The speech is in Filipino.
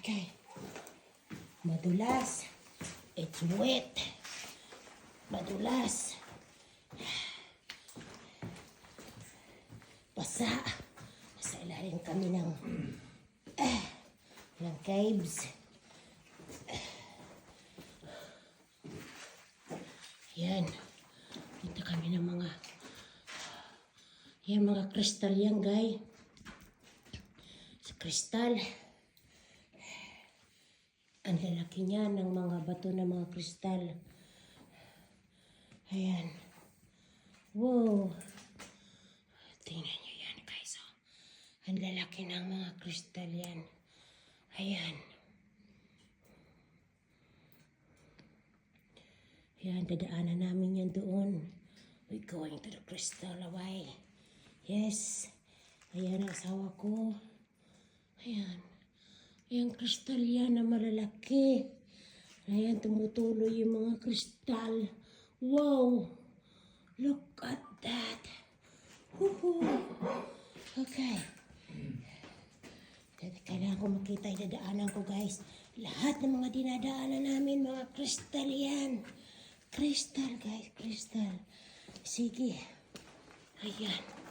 Okay. Madulas. It's wet. Madulas. Basa. Nasa ilalim kami ng caves. Yan. Kita kami ng mga kristal yan, guys. Sa kristal. Ang lalaki niya ng mga bato ng mga kristal. Ayan. Wow. Tingnan niyo yan, guys. Oh. Ang lalaki ng mga kristal yan. Ayan. Ayan, dadaanan namin yan doon. We're going to the crystal away. Yes. Ayan ang asawa ko. Ayan. Ayan, kristal yan na malalaki. Ayan, tumutuloy yung mga kristal. Wow! Look at that. Woohoo! Okay. Kailangan ko makita yung dadaanan ko, guys. Lahat ng mga dinadaanan namin, mga kristal yan. Kristal, guys. Kristal. Sige. Ayan.